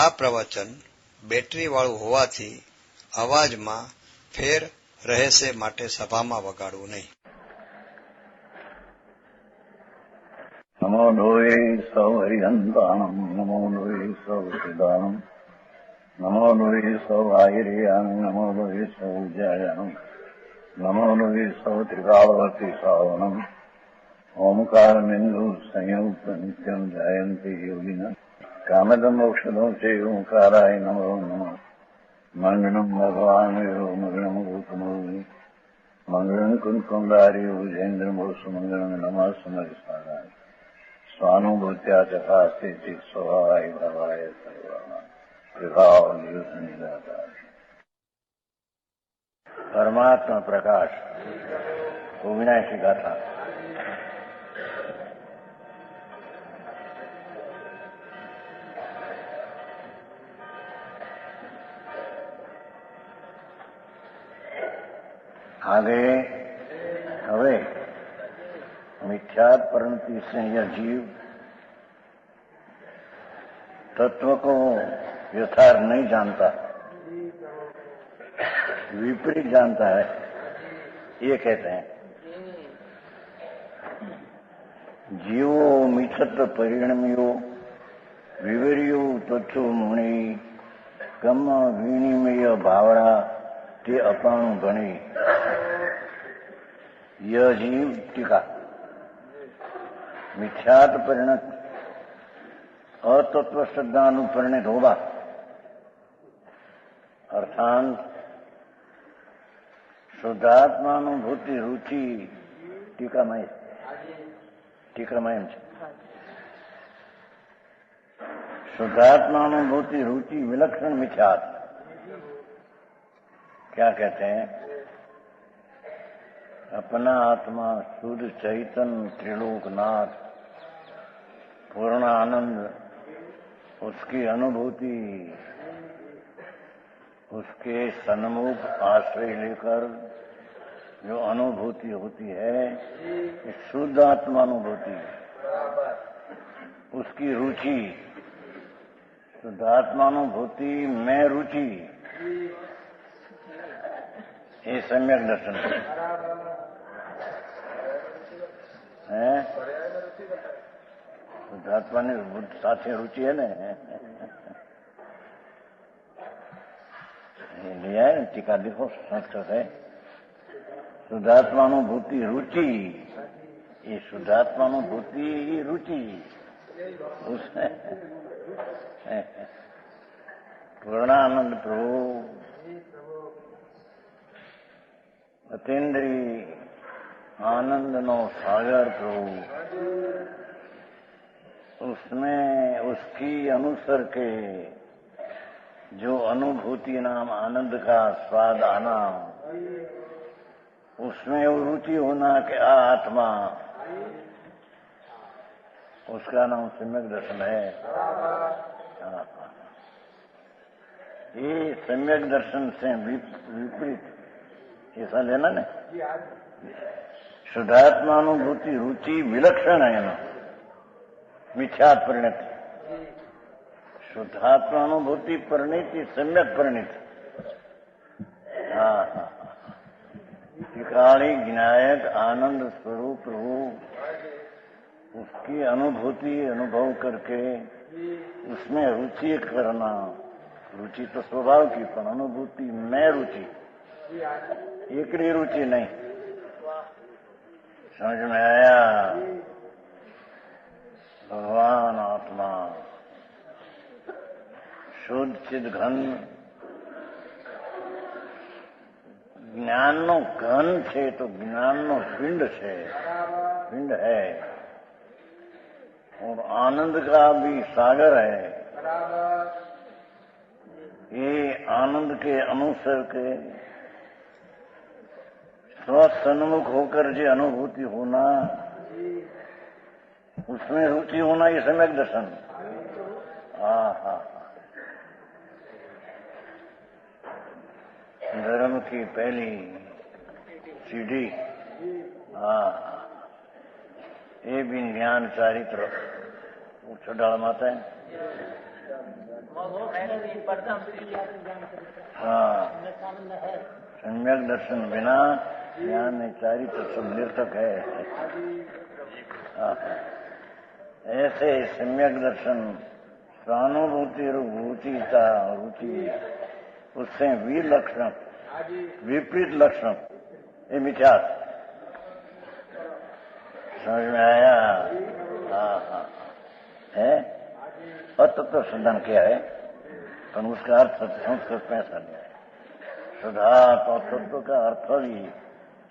આ પ્રવચન બેટરીવાળું હોવાથી અવાજમાં ફેર રહેશે, માટે સભામાં વગાડવું નહીં. નમો લોહે સૌ હરિહંતાણમ, નમો લોહે સૌ સિદાનમ, નમો લોહે સૌ આહિર્યાનમ, નમો લોહે સૌ જયાનમ, નમો લોહે સૌ ત્રિકાળવતી સાવનમ. ઓમકાર બિંદુ સંયુક્ત નિત્યમ જયંતિ યોગિના કામદમ મોક્ષદો છે ઓંકારાય નમો નમઃ. મંગળમ ભગવાન મંગળમ ગૌતમોની મંગળમ કુંકુંડારી વિજેન્દ્રમો સુમંગળમ નમઃ સમરિસારાય સ્વાનુભૂત્યા ચકાસ્તે સ્વભાવાય ભાવાય સર્વમાં વિભાવ નિયુત નિરાકાર. પરમાત્મા પ્રકાશ વિનાશી ગાથા. आगे હવે मिथ्यात परंतु से यह जीव तत्व को यथार्थ नहीं जानता, विपरीत जानता है, ये कहते हैं. जीवो मिथत्व परिणम्यो विवर्यो तत्व मुनि कम विनिमय भावड़ा ते अपाणु गणी. यह जीव टीका मिथ्यात परिणत अतत्व श्रद्धानुपरिणित होगा, अर्थात शुद्धात्मानुभूति रुचि टीकामय शुद्धात्मानुभूति रुचि विलक्षण मिथ्यात. क्या कहते हैं? अपना आत्मा शुद्ध चैतन्य त्रिलोकनाथ पूर्ण आनंद, उसकी अनुभूति उसके सन्मुख आश्रय लेकर जो अनुभूति होती है, शुद्ध आत्मानुभूति, उसकी रुचि, शुद्धात्मानुभूति में रुचि, ये सम्यक दर्शन है. शुद्धात्मा ने साथे रुचि है ना, ये लिया है टीका देखो, संस्कृत है. शुद्धात्मानुभूति रुचि, ये शुद्धात्मानुभूति रुचि उसमें पूर्णानंद प्रभु अतीन्द्रिय आनंद नो सागर प्रभु, उसमें उसकी अनुसर के जो अनुभूति नाम आनंद का स्वाद आना, उसमें वो रुचि होना कि आत्मा, उसका नाम सम्यक दर्शन है. ये सम्यक दर्शन से विपरीत ऐसा लेना ने. शुद्धात्मानुभूति रुचि विलक्षण है ना, मिथ्यात परिणत. शुद्धात्मानुभूति परिणति सम्यक परिणत. हाँ, त्रिकाली ज्ञायक आनंद स्वरूप प्रभु, उसकी अनुभूति अनुभव करके उसमें रुचि करना. रुचि तो स्वभाव की, पर अनुभूति में रुचि, एकली रुचि नहीं. समझ में आया? भगवान आत्मा शुद्ध चिद घन જ્ઞાનનો ઘન છે, તો જ્ઞાનનો પિંડ છે, पिंड है, और आनंद का भी सागर है. ये आनंद के अनुसर के स्वसन्मुख होकर जो अनुभूति होना, उसमें रुचि होना, ये सम्यक दर्शन. धर्म की पहली सीढ़ी. ये भी ज्ञान चारित्र उच्च डाल माता है. हाँ, सम्यक दर्शन बिना ज्ञान चारित्र सब निर्थक है। ऐसे सम्यक दर्शन स्वानुभूति रुचिता रुचि उससे विलक्षण विपरीत लक्षण ये मिथ्या समझ में आया। हाँ हाँ है अतत्व सिद्धांत क्या है पर उसका अर्थ संस्कृत में ऐसा नहीं है। शुद्धात्म तत्व का अर्थ भी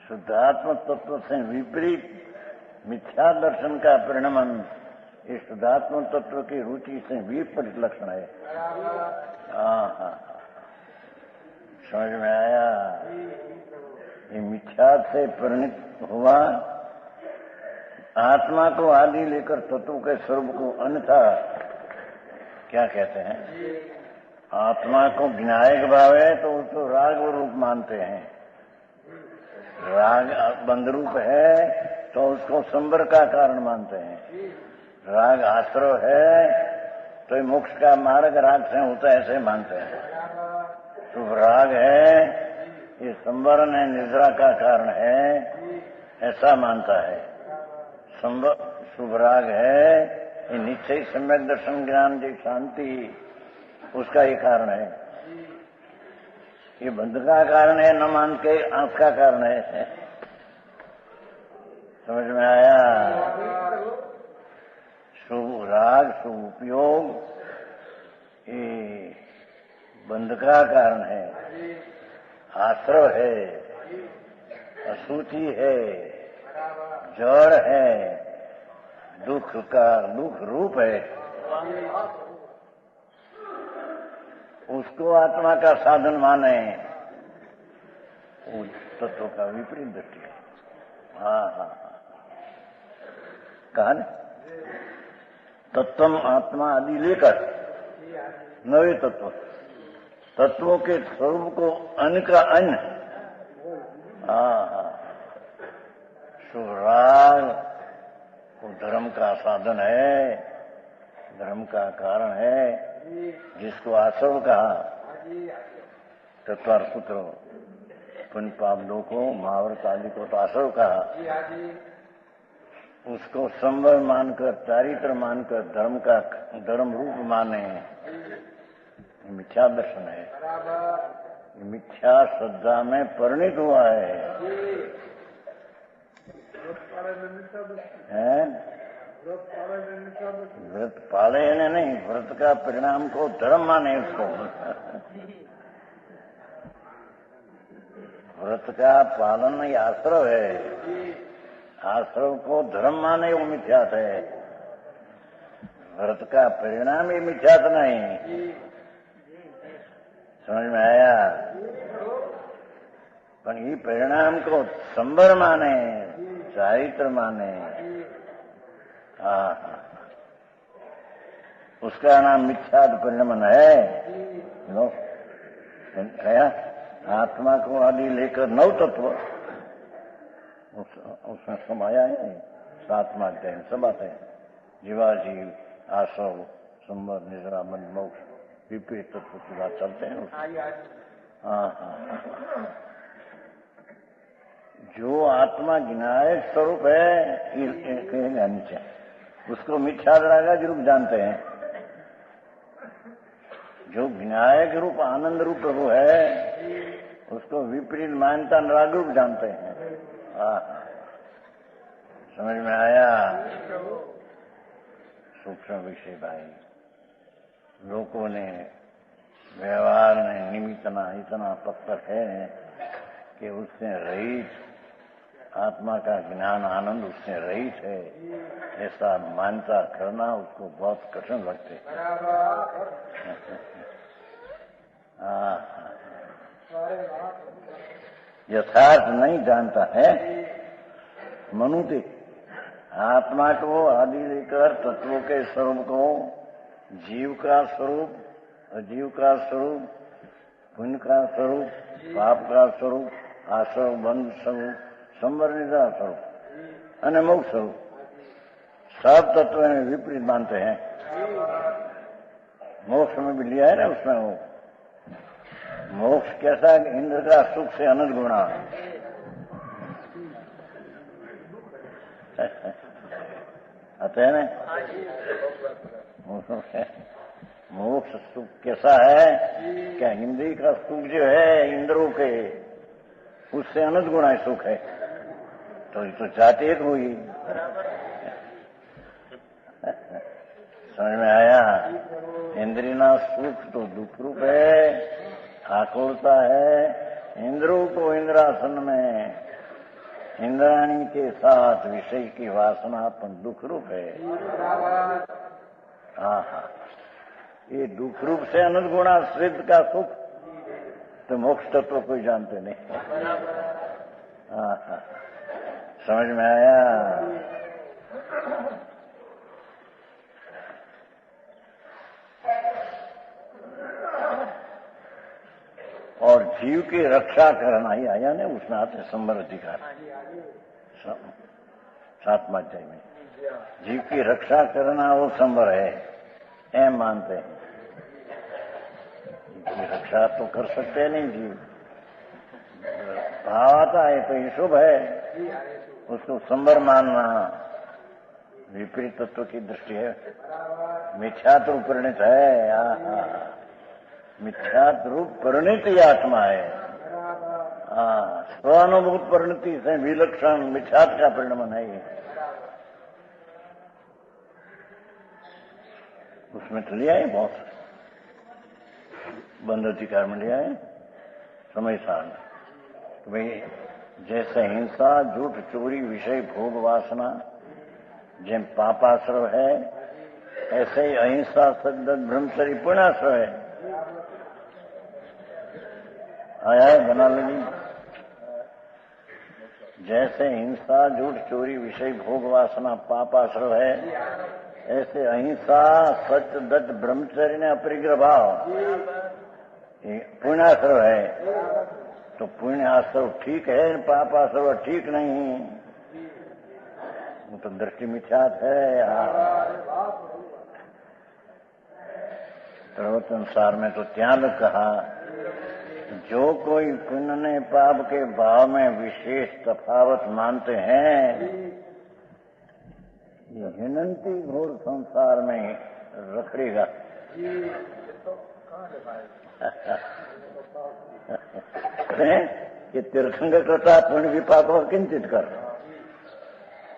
शुद्धात्म तत्व से विपरीत मिथ्या दर्शन का परिणमन इस शुद्धात्म तत्व की रुचि से विपरीत लक्षण है। हाँ हाँ समझ में आया। ये मिथ्या से परिणित हुआ आत्मा को आदि लेकर तत्व के स्वरूप को अन्यथा क्या कहते हैं। आत्मा को विनायक भाव है तो उसको राग रूप मानते हैं। राग बंध रूप है तो उसको संबर का कारण मानते हैं। राग आश्रय है तो मोक्ष का मार्ग राग से होता है ऐसे मानते हैं। शुभ राग है ये संवरण है निद्रा का कारण है ऐसा मानता है। शुभ राग है ये निश्चय सम्यक दर्शन ज्ञान जी शांति उसका ही कारण है। ये बंध का कारण है न मान के आंख का कारण है। समझ में आया। शुभ राग शुभ उपयोग ये बंध का कारण है आश्रय है अशुचि है जड़ है दुख रूप है। उसको आत्मा का साधन माने उस तत्व का विपरीत दृष्टि है। हाँ हाँ कहा न तत्वम आत्मा आदि लेकर नवे तत्वों के स्वरूप को अन्य का अन्य। हाँ सुराग वो धर्म का साधन है धर्म का कारण है जिसको आसव कहा तत्वार सूत्र पुण्य पाप दो को महाव्रत आदि को तो आसव कहा। उसको संवर मानकर चारित्र मानकर धर्म रूप माने मिथ्या दर्शन है। मिथ्या श्रद्धा में परिणित हुआ है। व्रत पाले ने नहीं व्रत का परिणाम को धर्म माने उसको। व्रत का पालन ही आश्रय है आश्रय को धर्म माने वो मिथ्यात है। व्रत का परिणाम ही मिथ्यात नहीं। समझ में आया। पर ये परिणाम को संबर माने चारित्र माने उसका नाम मिथ्यात परिणमन है। आत्मा को आदि लेकर नव तत्व उसमें समाया है। सातवां अध्याय सब आते हैं जीवाजीव आसव संबर निद्रा मन मोक्ष विपरीत तत्व की बात चलते हैं। हाँ जो आत्मा विनायक स्वरूप है कहेगा नीचे उसको मिथ्या राग रूप जानते हैं। जो विनायक रूप आनंद रूप प्रभु है उसको विपरीत मान्यता राग रूप जानते हैं। समझ में आया। सूक्ष्म विषय भाई लोगों ने व्यवहार ने निमित्तना इतना पक्का है कि उससे रहित आत्मा का ज्ञान आनंद उससे रहित है ऐसा मान्यता करना उसको बहुत कठिन लगते है। यथार्थ नहीं जानता है मनुष्य आत्मा को आदि लेकर तत्वों के स्वरूप को जीव का स्वरूप अजीव का स्वरूप पुण्य का स्वरूप पाप का स्वरूप आश्रय बंध स्वरूप संवर निद्रा स्वरूप अन्य मोक्ष स्वरूप सब तत्व में विपरीत मानते हैं। मोक्ष में भी लिया है ना उसमें वो मोक्ष कैसा है? इंद्र का सुख से अनंत गुणा। आते हैं ना? मोक्ष सुख कैसा है? क्या इंद्रिय का सुख जो है इंद्रों के उससे अनंत गुणा सुख है। तो ये तो जाति एक हुई। समझ में आया? इंद्रिय ना सुख तो दुख रूप है, आकुलता है। इंद्रों को इंद्रासन में इंद्राणी के साथ विषय की वासना अपन दुख रूप है। हाँ हाँ, ये दुख रूप से अनंत गुणा सिद्ध का सुख तो मोक्ष तत्व कोई जानते नहीं। हाँ हाँ, समझ में आया? और जीव की रक्षा करना ही आया ने उसमें आते संवर अधिकार 7 अध्याय में जीव की रक्षा करना वो संवर है, एम मानते हैं। जीव की रक्षा तो कर सकते नहीं जीव, भाव आता है तो ये शुभ है, उसको संवर मानना विपरीत तत्व की दृष्टि है। मिथ्यात्व परिणित है, मिथ्यात रूप परिणित ही आत्मा है। स्वानुभूत परिणति से विलक्षण मिथ्यात का परिणाम है। उसमें तो लिया है बहुत बंद अधिकार में लिया है समय सार तो भाई जैसे हिंसा झूठ चोरी विषय भोग वासना जिन पापाश्रव है, ऐसे ही अहिंसा सद्दत ब्रह्मचर्य पुण्याश्रव है। आया है बना लगी। जैसे हिंसा झूठ चोरी विषय भोग वासना पापाश्रव है, ऐसे अहिंसा सत्य दत्त ब्रह्मचर्य ने अपरिग्रह भाव पुण्याश्रव है। तो पुण्याश्रव ठीक है, पापाश्रव ठीक नहीं, वो तो दृष्टि मिथ्यात है। सर्वसंसार में तो त्याग कहा, जो कोई पुण्य ने पाप के भाव में विशेष तफावत मानते हैं, ये हिनंती घोर संसार में रखड़ेगा। कि तीर्थंकर करता पुण्य विपाक किंचित कर।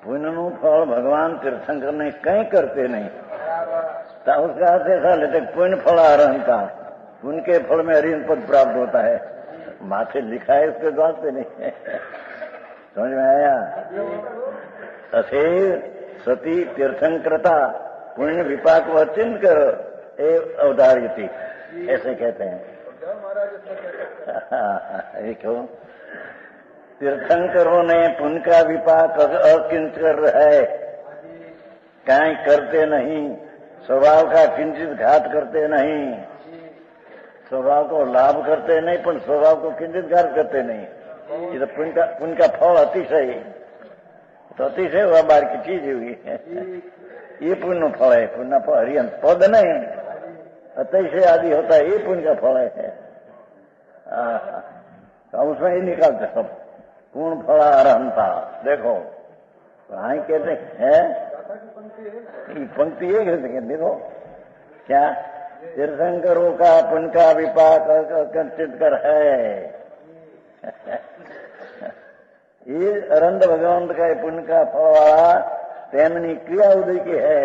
पुण्यનું ફળ ભગવાન તીર્થંકર ને કઈ करते नहीं। तो उसका अर्थ ऐसा लेते पुण्य फल अरहंता, पुण्य के फल में हरिहर पद प्राप्त होता है। माथे लिखा है उसके द्वार से नहीं। समझ में आया? तथैव सती तीर्थंकरता पुण्य विपाक व चिन्ह एव अवधार्यति, ऐसे कहते हैं। देखो तीर्थंकरों ने पुण्य का विपाक अकिंचर है, कहीं करते नहीं, स्वभाव का किंचित घात करते नहीं, स्वभाव को लाभ करते नहीं, पर स्वभाव को किंचित घात करते नहीं। ये तो पुण्य का फल अतिशय, तो अतिशय वह बार की चीज हुई है। ये पुण्य फल है। पुण्य फल हरिहंत पद नहीं, अतिशय आदि होता है, ये पुण्य का फल है। तो उसमें ही निकालते सब पूर्ण फला अरहंता। देखो वहां कहते हैं पंक्ति है, कहते देखो क्या तीर्थंकरों का पुण्य का विपाक कंचित कर है। ये अरंध भगवंत का पुण्य का फल वाला तेमनी क्रिया उदय की है।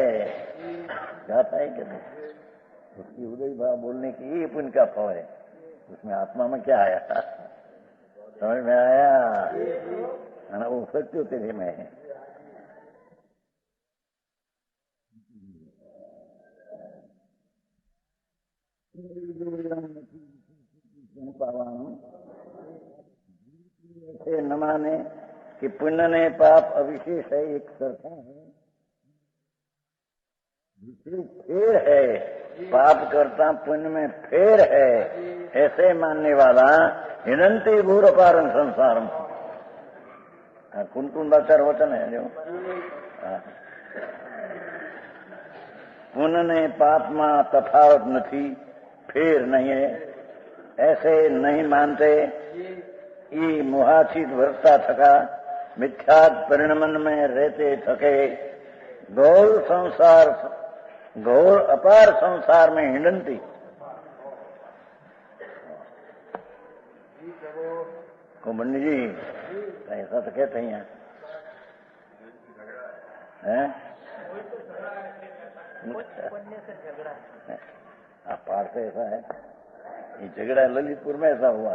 जाता है कहते उसकी उदय भाव बोलने की ये पुण्य का फल है। उसमें आत्मा में क्या आया? समझ में आया? वो सत्य तेरे में है। ऐसे न माने कि पुण्य ने पाप अविशेष है, एक सरखा है, विशेष फेर है, पाप करता पुण्य में फेर है, ऐसे मानने वाला हिनंती भूर पारण संसार में। कुन कुन बाचार वचन है जो पुण्य ने पाप में तफावत नहीं, फेर नहीं है, ऐसे नहीं मानते। ये मोहाचित वर्ता थका मिथ्यात परिणमन में रहते थके, घोर संसार, घोर अपार संसार में हिंडती। कुंभनी जी ऐसा तो कहते हैं हैं? पार से ऐसा है, ये झगड़ा ललितपुर में ऐसा हुआ,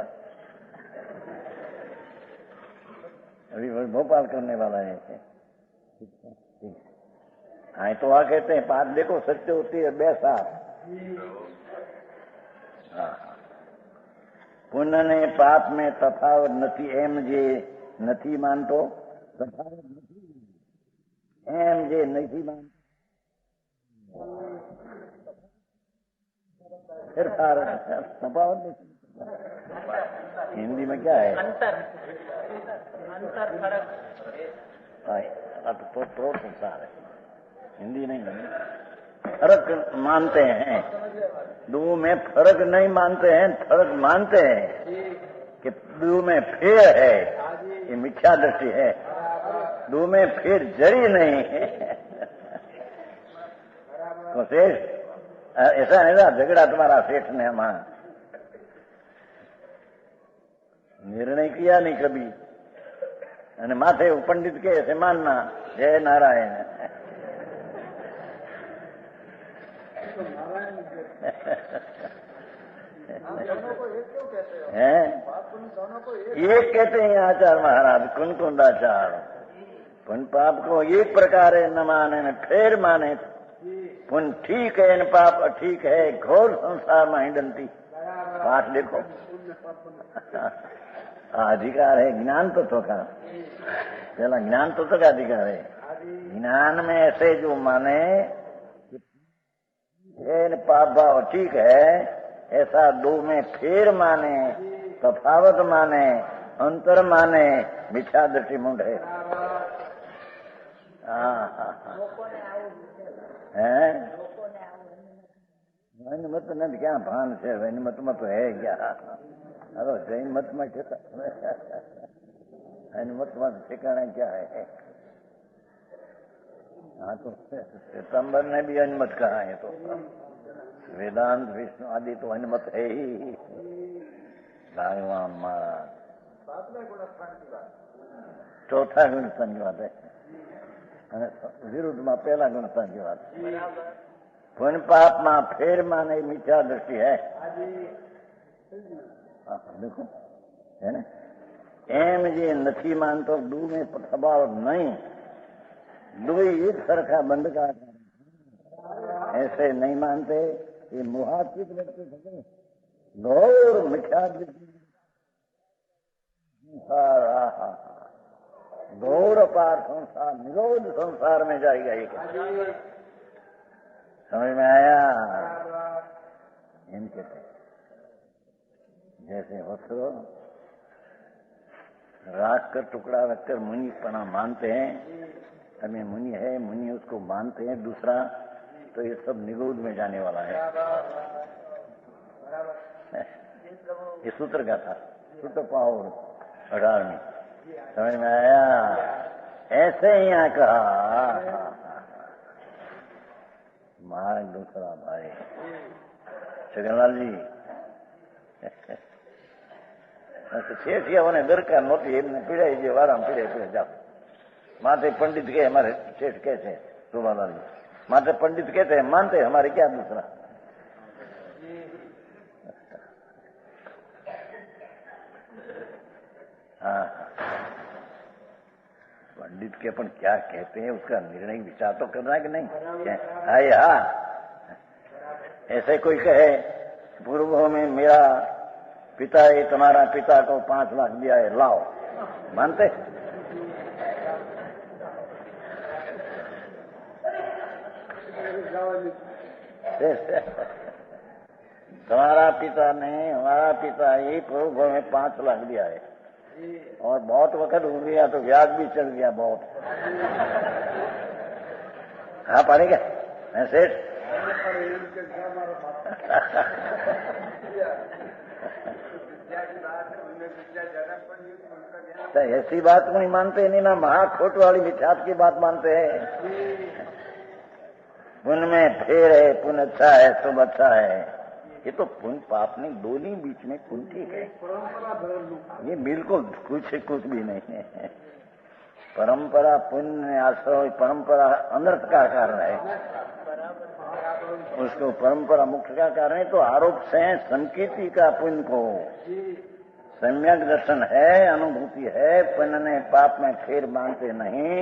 अभी भोपाल करने वाला है। हाँ तो वहां कहते हैं बात देखो सत्य होती है बैसा। हाँ पुण्य ने पाप में तफावत नहीं, एम जे नहीं मानतो, तफावत नहीं, एम जे नहीं मानतो, फिर तफावत नहीं। हिंदी में क्या है? अंतर फर्क। तो संसार है, हिंदी नहीं है। फर्क मानते हैं, दो में फर्क नहीं मानते हैं, फर्क मानते हैं कि दो में फेर है, ये मिथ्या दृष्टि है। दो में फेर जरी नहीं है। तो सेठ ऐसा है ना, झगड़ा तुम्हारा सेठ ने हमारा निर्णय किया नहीं कभी, અને માથે पंडित के ऐसे मानना जय नारायण। एक कहते हैं आचार महाराज कुंकुंडाचार, पुण्य पाप को एक प्रकार न माने न फेर माने, पुण्य ठीक है न पाप ठीक है, घोर संसार में हिंडती। पाठ देखो, अधिकार है ज्ञान तत्व का, पहला ज्ञान तत्व का अधिकार है। ज्ञान में ऐसे जो माने पाप भाव ठीक है, ऐसा दो में फेर माने, तफावत माने, अंतर माने, मिथ्या दृष्टि मुंड है। वैन मत न क्या भान है, वैन मत में तो है क्या? अरे जैन मत में वैन मत में ठिकाना क्या है? हाँ तो सितंबर ने भी अनुमत कहा है, तो वेदांत विष्णु आदि तो अनुमत है ही। भगवान महाराज चौथा गुणस्थान की बात है, विरुद्ध में पहला गुणस्थान की बात। पुण्य पाप में फेर माने मिथ्या दृष्टि है। देखो है ना, एम जे नहीं मानतो, दू में स्वभाव नहीं, दो एक सरखा बंद का ऐसे नहीं मानते। ये मोहाचित व्यक्ति थे, घोर मिथ्या दृष्टि, घोर अपार संसार, निरोध संसार में जाएगा। ये समझ में आया? इनके जैसे वस्त्र राख कर टुकड़ा रखकर मुनिपना मानते हैं, हमें मुनि है, मुनि उसको मानते हैं दूसरा, तो ये सब निरोध में जाने वाला है। ये सूत्र का था, सूत्र पाओ 18 समझ में आया? ऐसे ही यहाँ कहा महाराज दूसरा भाई छगनलाल जी શેઠિયાઓને દરકાર નહોતી, એમને પીડાઈ જે વારામાં પીડે જાઓ। माथे पंडित के, हमारे सेठ कहते हैं शोभालाल जी, माथे पंडित कहते हैं मानते, हमारे क्या दूसरा। हाँ पंडित के अपन क्या कहते हैं उसका निर्णय विचार तो करना है कि नहीं? हाय हाँ, ऐसे कोई कहे पूर्व में मेरा पिता है, तुम्हारा पिता को 5 लाख दिया है, लाओ, मानते? तुम्हारा पिता ने, हमारा पिता ही पूर्व में 5 लाख दिया है, और बहुत वक्त हो गया तो ब्याज भी चढ़ गया बहुत। हाँ पड़ेगा सेठ, तो ऐसी बात को नहीं मानते, नहीं ना महाखोट वाली मिठास की बात मानते हैं। पुण्य में फेर है, पुण्य अच्छा है, सब अच्छा है। ये तो पुण्य पाप नहीं, दोनों बीच में पुण्य ठीक है, ये बिल्कुल कुछ भी नहीं है। परंपरा पुण्य आश्रय, परंपरा अनर्थ का कारण है, उसको परंपरा मुख्य का कारण है। तो आरोप से संकीर्ति का पुण्य को सम्यक दर्शन है, अनुभूति है, पुण्य ने पाप में फेर मानते नहीं,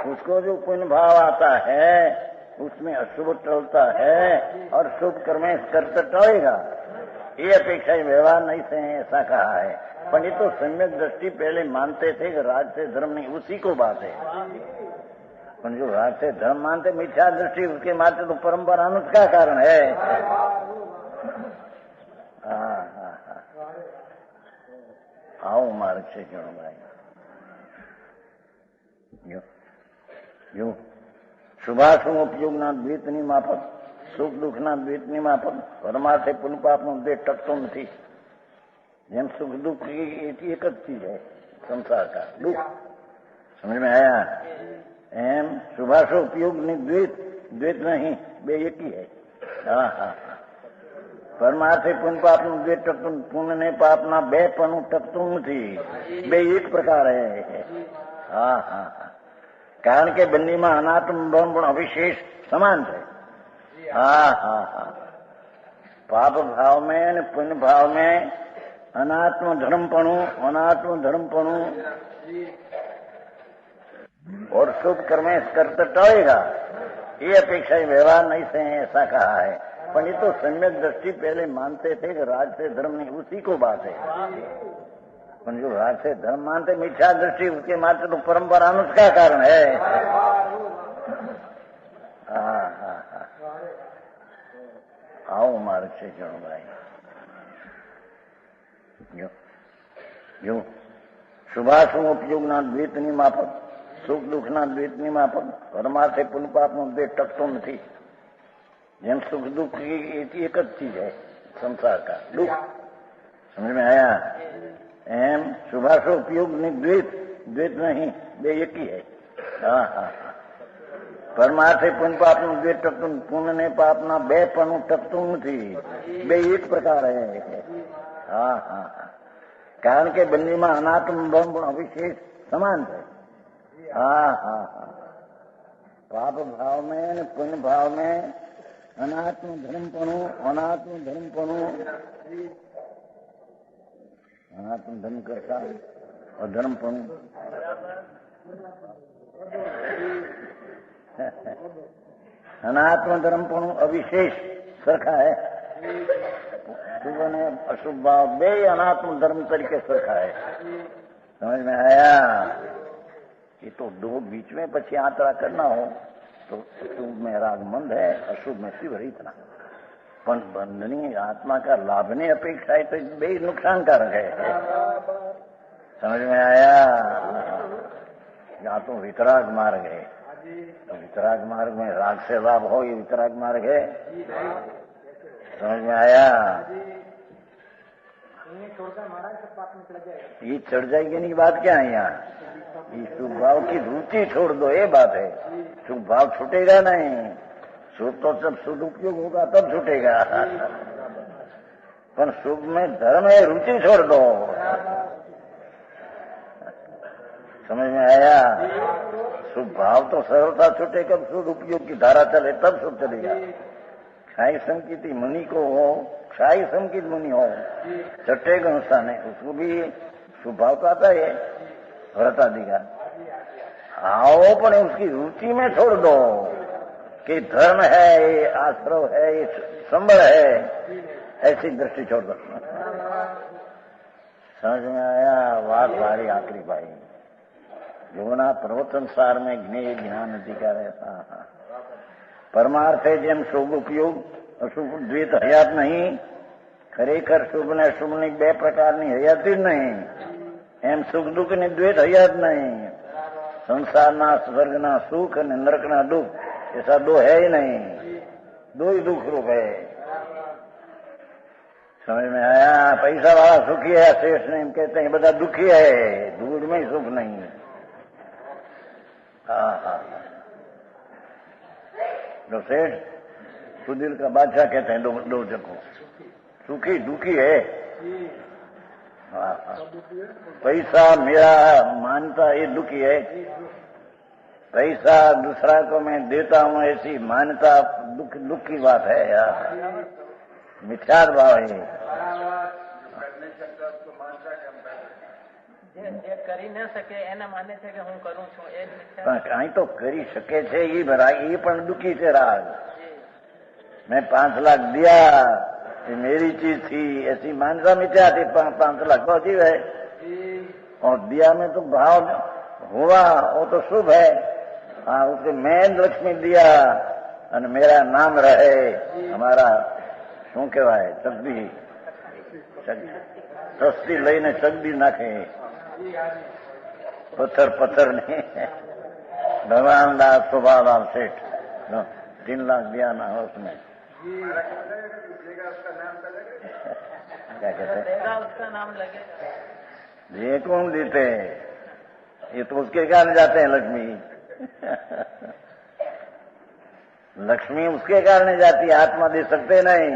उसको जो पुण्य भाव आता है उसमें अशुभ टलता है और शुभ कर्म करते टलेगा। ये अपेक्षा व्यवहार नहीं से ऐसा कहा है, पर ये तो सम्यक दृष्टि पहले मानते थे कि राज से धर्म नहीं, उसी को बात है। पर जो राज से धर्म मानते मिथ्या दृष्टि उसके मानते तो परंपरा अनुष्ठ का कारण है। आओ मार्ग से जुड़ो भाई। શુભાશુભ ઉપયોગના દ્વૈતની માફક, સુખ દુઃખના દ્વૈતની માફક પરમાર્થે પુण्य પાપનો દ્વૈત ટકતો નથી। જેમ સુખ दुख एक જ चीज है संसार का दुख, समझ में आया? एम शुभाशुभ उपयोगની द्वैत नहीं, बे एक ही है। हाँ हाँ, પરમાર્થે પુण्य પાપનું દ્વૈત ટકતું, પુण्य ને પાપના બે પણ ટકતું નથી, બે એક પ્રકાર है। हाँ हाँ, कारण के बंदी में अनात्म ब्रह्म गुण अविशेष समान है। हाँ हाँ हाँ, पाप भाव में पुण्य भाव में अनात्म धर्मपणु और शुभ कर्म करते टलेगा। ये अपेक्षा व्यवहार नहीं से ऐसा कहा है, पर ये तो सम्यक दृष्टि पहले मानते थे कि राज से धर्म नहीं, उसी को बात है। जो राज से धर्म मानते मिथ्या दृष्टि उसके मानते तो परंपरा अनुष्ठ का कारण है। हाँ हाँ हाँ, आओ मार्ग से जुड़ो भाई। जो શુભાશુભ ઉપયોગના દ્વૈતની માફક, સુખ દુઃખના દ્વૈતની માફક પરમાર્થે પુण्य પાપનો દ્વૈત ટકતો નથી। જેમ सुख दुख एक જ चीज है संसार का दुख, समझ में आया? एम शुभाशुभ उपयोगની द्वैत नहीं, बे एक ही है। हाँ हाँ, પરમાર્થે પુण्य પાપનું દ્વૈત ટકતું, પુण्य ને પાપના બે પણ ટકતું નથી, બે એક પ્રકાર है। हाँ हाँ, कारण के बंदी में अनात्म ब्रह्म गुण अविशेष समान है। हाँ हाँ हाँ, पाप भाव में पुण्य भाव में अनात्म धर्मपणु अनात्म धर्म करता और धर्मपणु अनात्म धर्मपणु अविशेष सरखा है। शुभ ने अशुभ भाव बे अनात्म धर्म तरीके सरखा है। समझ में आया? ये तो दो बीच में पछी यात्रा करना हो तो शुभ में रागमंद है, अशुभ में शिव रहितना, पण बंधनी आत्मा का लाभ ने अपेक्षा है तो बे नुकसान कारक है। समझ में आया? यहाँ तो वितराग मार्ग है, तो वितराग मार्ग में राग से लाभ हो, ये वितराग मार्ग है। समझ में आया? ये चढ़ जाएगी नहीं, बात क्या है यहाँ? ये शुभ भाव की रुचि छोड़ दो, ये बात है। शुभ भाव छूटेगा नहीं, शुभ तो जब शुभ उपयोग होगा तब छूटेगा, पर शुभ में धर्म है, रुचि छोड़ दो। समझ में आया? शुभ भाव तो सरलता छूटे, कब शुभ उपयोग की धारा चले तब शुभ चलेगा। क्षाई संकित मुनि को हो, क्षाई संकित मुनि हो, चट्टे गंसा है, उसको भी शुभ भाव का आता है व्रत आदि का। आओ पर उसकी रुचि में छोड़ दो कि धर्म है, ये आश्रव है, ये संबल है, ऐसी दृष्टि छोड़ दो। समझ में आया? बात भारी आखिरी भाई। योना प्रवचन सार में ज्ञेय ज्ञान अधिकार है। परमार्थे जेम शुभ उपयोग अशुभ द्वैत हयात नहीं, खरेखर शुभ ने अशुभ ने बे प्रकारनी हयाती नहीं, एम सुख दुख ने द्वैत हयात नहीं। संसार ना स्वर्ग ना सुख ने नरक ना दुख ऐसा दो है ही नहीं। दो ही दुख रूप है। समझ में आया? पैसा वाला सुखी है, शेष नहीं कहते हैं, बड़ा दुखी है, दूध में ही सुख नहीं है। हाँ, जो सेठ सुदिल का बादशाह कहते हैं, दो जगह सुखी दुखी है। हाँ, पैसा मेरा मानता ये दुखी है, पैसा दूसरा को मैं देता हूँ ऐसी मान्यता दुख की बात है यार, मिथ्यार भाव है। કરી ન શકે એને માને છે કે હું કરું છું એ કઈ તો કરી શકે છે એ ભરા, એ પણ દુખી છે રાગ। मैं 5 लाख दिया, ये मेरी चीज थी ऐसी मान्यता मिथ्या थी, 5 लाख पहुंची है और दिया में तो भाव हुआ वो तो शुभ है। हाँ, उसके मैं लक्ष्मी दिया और मेरा नाम रहे, हमारा શું કહેવાય ચકડી સસ્તી લઈને ચકડી નાખે, पत्थर नहीं। भगवान दास स्वभाव सेठ 3 लाख दिया ना उसमें, क्या कहते हैं, उसका नाम लगेगा। ये कौन देते हैं, ये तो उसके कारण जाते हैं लक्ष्मी। लक्ष्मी उसके कारण जाती है, आत्मा दे सकते नहीं,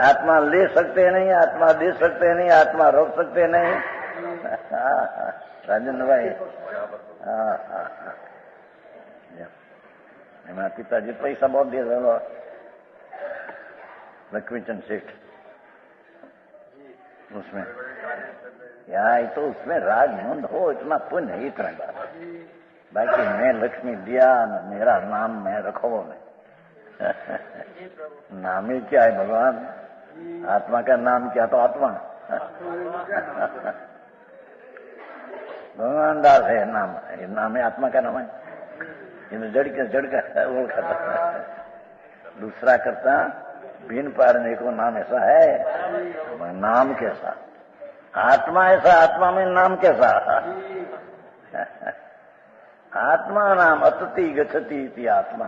आत्मा ले सकते नहीं, आत्मा दे सकते नहीं, आत्मा रोक सकते नहीं। राजेंद्र भाई, हमारा पिताजी पैसा बहुत दिया था, लक्ष्मीचंद सेठ, उसमें यार तो उसमें राग मंद हो इतना पुण्य है, इतना बात। बाकी मैं लक्ष्मी दिया न मेरा नाम मैं रखो में नाम ही क्या है भगवान, आत्मा का नाम क्या तो आत्मा। भगवान दास है नाम, ये नाम है, आत्मा का नाम है, इन जड़ का वो खाता दूसरा करता बिन पारने को नाम ऐसा है, नाम कैसा, आत्मा ऐसा, आत्मा में नाम कैसा। आत्मा नाम अतति गच्छति इति आत्मा,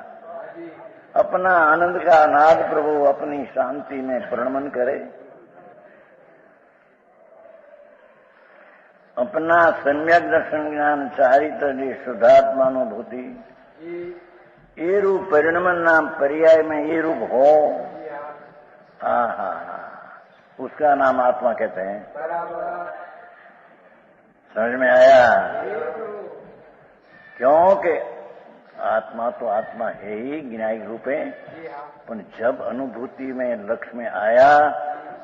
अपना आनंद का अनाद प्रभु अपनी शांति में प्रणमन करे, अपना सम्यक दर्शन ज्ञान चारित्र शुद्धात्मानुभूति, ये रूप परिणमन नाम पर्याय में ये रूप हो, उसका नाम आत्मा कहते हैं। समझ में आया? क्योंकि आत्मा तो आत्मा है ही न्यायिक रूप है, पर जब अनुभूति में लक्ष्य में आया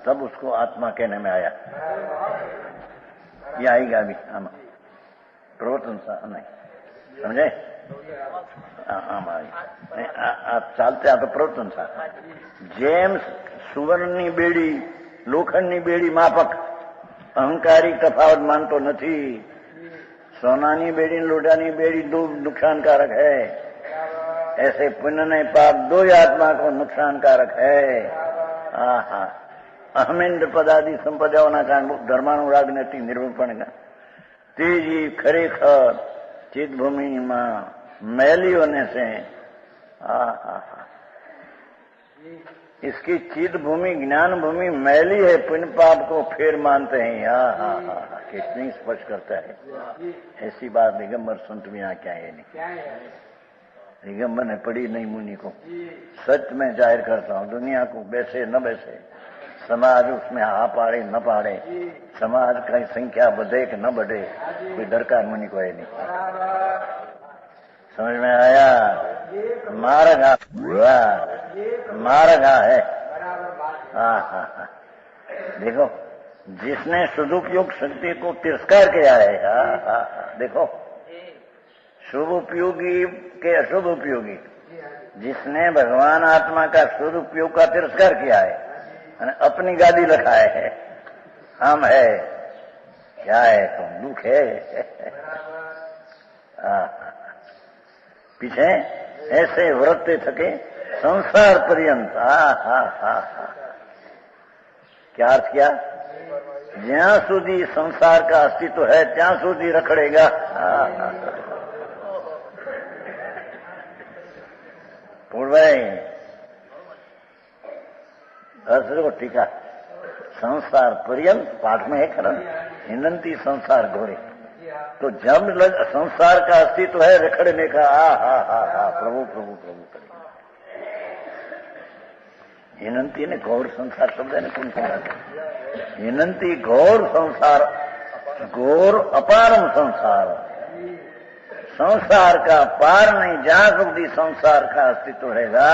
तब उसको आत्मा कहने में आया। ये आएगा अभी हम प्रवर्तन सा नहीं समझे, आप चालते तो प्रवर्तन सा जेम्स સુવર્ણની બેડી લોખંડની બેડી માફક અહંકારી તફાવત માનતો નથી, सोनानी बेड़ी लोटानी बेड़ी दो नुकसानकारक है, ऐसे पुण्य ने पाप दो ही आत्मा को नुकसानकारक है। अहमेन्द्र पदादि संपदाओं कारण धर्मानुराग નથી નિર્વપણ तेजी खरेखर चित भूमि में मैली होने से इसकी चित भूमि ज्ञान भूमि मैली है, पुण्य पाप को फिर मानते हैं। कितनी स्पर्श करता है, ऐसी बात दिगंबर संत में यहाँ क्या है नहीं, दिगंबर ने पढ़ी नहीं मुनि को, सच में जाहिर करता हूँ, दुनिया को बैसे न बैसे, समाज उसमें हा पाड़े न पाड़े, समाज की संख्या बढ़े कि न बढ़े, कोई दरकार मुनि को है नहीं। समझ में आया? मार्ग है। देखो जिसने सदुपयोग शक्ति को तिरस्कार किया है, देखो शुभ उपयोगी के अशुभ उपयोगी, जिसने भगवान आत्मा का सदुपयोग का तिरस्कार किया है, अपनी गादी लखाए है, हम है क्या है तो दुख है। पीछे ऐसे व्रते थके संसार पर्यंत। क्या अर्थ किया? ज्यां सुधी संसार का अस्तित्व है ત્યાં સુધી रखड़ेगा। पूर्ण भाई देखो टीका संसार पर्यंत पाठ में है खरा हिनंती संसार घोड़े। तो जब संसार का अस्तित्व है रखड़ने का हा प्रभु प्रभु प्रभु करेगा। हिनंती ने घोर संसार शब्द है ना कौन सा हिनंती घोर संसार घोर अपारम संसार संसार का पार नहीं। जहां सुधी संसार का अस्तित्व रहेगा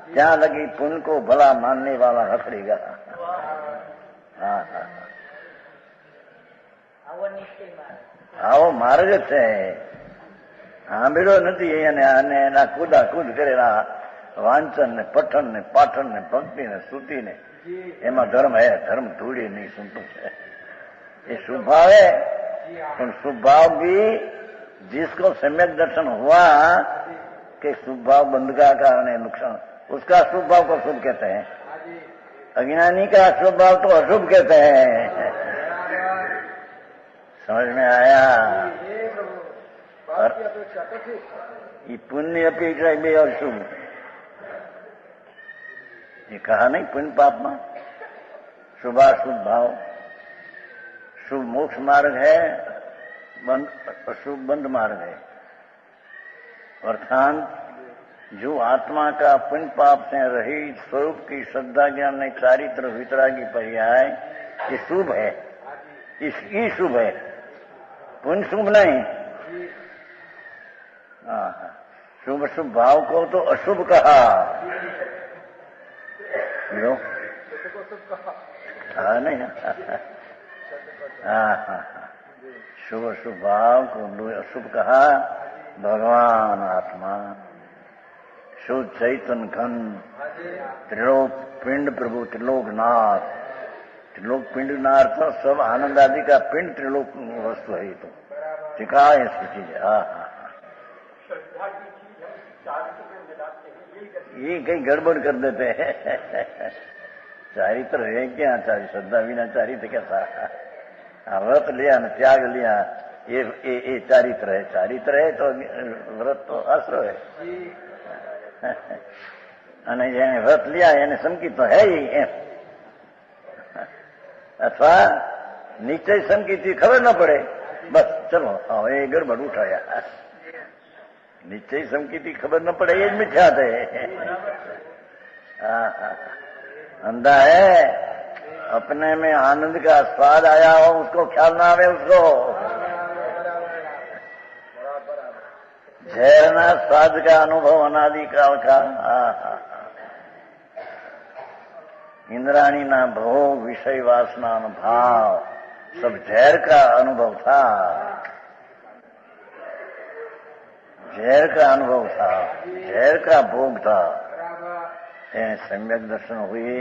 ત્યાં લગી પુન को भला मानने वाला हकड़ेगा। આવો માર્ગ છે સાંભળ્યો નથી અને એના કુદાકુદ કરેલા વાંચન ને પઠન ને પાઠન ને ભક્તિ ને સ્તુતિ ને એમાં ધર્મ है धर्म धूड़ी नहीं सुनतो है। ये स्वभाव है पर स्वभाव भी जिसको सम्यक दर्शन हुआ कि स्वभाव बंध का कारण है नुकसान उसका स्वभाव को शुभ कहते हैं। अज्ञानी का स्वभाव तो अशुभ कहते हैं। समझ में आया। और ये पुण्य अपेक्षा भी और शुभ ये कहा नहीं पुण्य पाप में शुभाशुभ भाव। शुभ मोक्ष मार्ग है अशुभ बंध मार्ग है। अर्थात जो आत्मा का पुण्य पाप से रहित स्वरूप की श्रद्धा ज्ञान ने चारित्र वितरागी पर्याय ये शुभ है। इसकी शुभ है पुण्य शुभ नहीं। शुभ शुभ भाव को तो अशुभ कहा। लो नहीं शुभ शुभ भाव को अशुभ कहा। भगवान आत्मा शुद्ध चैतन्य घन त्रिलोक पिंड प्रभु त्रिलोकनाथ। त्रिलोक पिंड नाथ सब आनंद आदि का पिंड त्रिलोक वस्तु है। तो टिका ऐसी चीज है। ये कहीं गड़बड़ कर देते हैं। चारित्र है क्या श्रद्धा बिना चारित्र कैसा। व्रत लिया न त्याग लिया ये चारित्र है। चारित्र है तो व्रत तो आश्रय है। અને જેને વ્રત લ્યા એને સંકિત તો હે અથવા નિશ્ચય સંકિત ખબર ન પડે બસ ચલો એ ગડબડ ઉઠાયા। નિશ્ચય સંકિત ખબર ન પડે ये मिथ्या है। अंधा है अपने में आनंद का स्वाद आया हो उसको ख्याल ना आवे उसको झेरना स्वाद का अनुभव अनादि काल का। इंद्राणी ना भोग विषय वासना भाव सब झेर का अनुभव था। झेर का अनुभव था झेर का भोग था। सम्यक दर्शन हुए।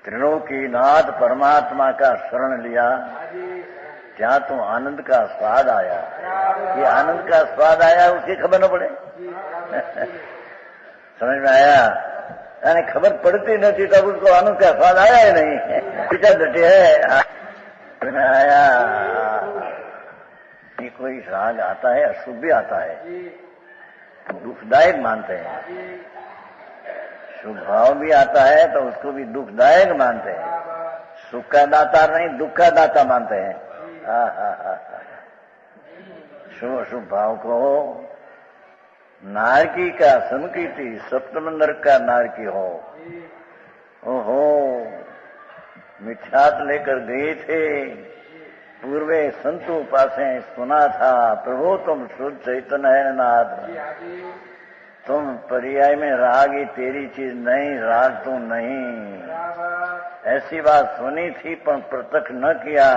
त्रिलोकीनाथ परमात्मा का शरण लिया जहां तो आनंद का स्वाद आया। ये आनंद का स्वाद आया उसकी खबर न पड़े। समझ में आया। यानी खबर पड़ती नहीं तब उसको आनंद का स्वाद आया ही नहीं। पीछा डटे है। समझ में आया। ये कोई राग आता है अशुभ भी आता है दुखदायक मानते हैं। शुभ भाव भी आता है तो उसको भी दुखदायक मानते हैं। सुख का दाता नहीं दुख का दाता मानते हैं। शुभ शुभ भाव को नारकी का संकीर्ति सप्तम नरक का नारकी हो। ओहो मिथ्यात लेकर गए थे पूर्वे संतों पासे सुना था प्रभु तुम शुद्ध चैतन्य है नाथ। तुम पर्याय में रागी तेरी चीज नहीं राग तू नहीं। ऐसी बात सुनी थी पर प्रत्यक्ष न किया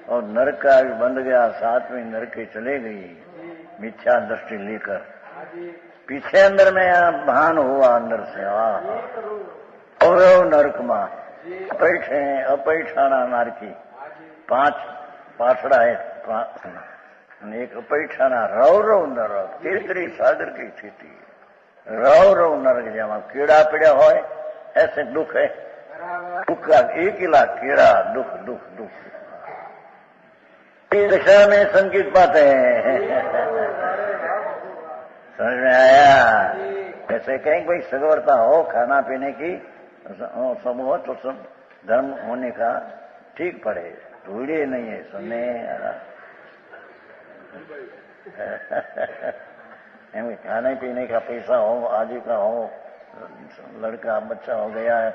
और नरक का भी बंध गया। सातवीं नरक के चले गई मिथ्या दृष्टि लेकर। पीछे अंदर में भान हुआ अंदर से और नरक में अपैठाना नारकी 5 पाछड़ा है। एक अपैठाना रव रव नरक तीसरी सागर की स्थिति रव रव नरक जमा कीड़ा पड़ा हो ऐसे दुख है। दुख का एक ही लाख कीड़ा दुख दुख दुख इस दिशा में संकेत पाते हैं। समझ में आया। ऐसे कहीं कोई सगवरता हो खाना पीने की सब हो तो सब धर्म होने का ठीक पड़े, धूड़े नहीं है सुने खाने पीने का पैसा हो, आजीविका हो, लड़का बच्चा हो गया है,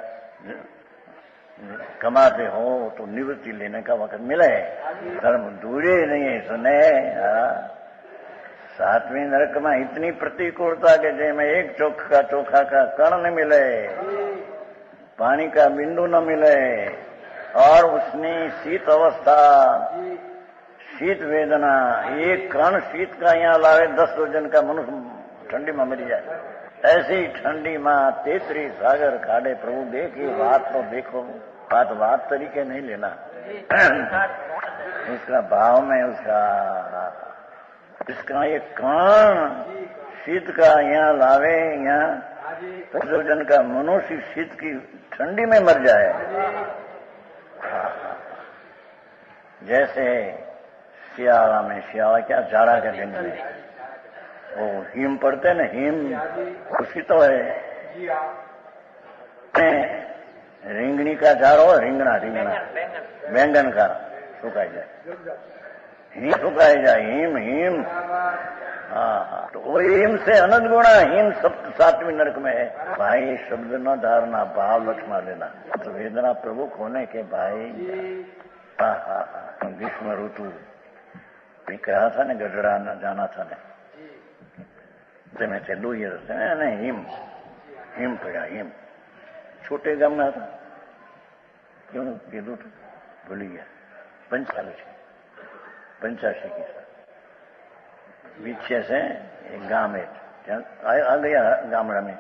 कमाते हो तो निवृत्ति लेने का वक्त मिले, धर्म दूरे नहीं है सुने। सातवीं नरक में इतनी प्रतिकूलता के जिसमें एक चोखा का कण न मिले, पानी का बिंदु न मिले, और उसमें शीत अवस्था, शीत वेदना, एक कण शीत का यहाँ लावे 10 वजन का मनुष्य ठंडी में मर जाए। ऐसी ठंडी माँ 33 सागर काढ़े प्रभु देखिए, बात तो देखो, बात तरीके नहीं लेना उसका भाव में इसका एक कण शीत का यहाँ लावे, यहाँ 10 वजन का मनुष्य शीत की ठंडी में मर जाए। जैसे शियाला में, शियाला क्या जाड़ा के दिन में वो हिम पड़ते न, हिम खुशी तो है। रिंगणी का झाड़ हो, रिंगना बैंगन का सुखाई जाए, हिम सुखाई जाए, हिम। हाँ, तो वो हिम से अनंत गुणा हिम सब 7वीं नरक में है। भाई शब्द न धारना, भाव लक्ष्मण लेना, तो वेदना प्रमुख होने के भाई। ग्रीष्म ऋतु कहा था ने गढ़ड़ा जाना था ने, मैं चलू ये हिम पड़ा, हिम छोटे गाम में था, क्यों कीधु तो भूली गया। 85 की बीचे से एक गांव है, आ गया गामड़ा में,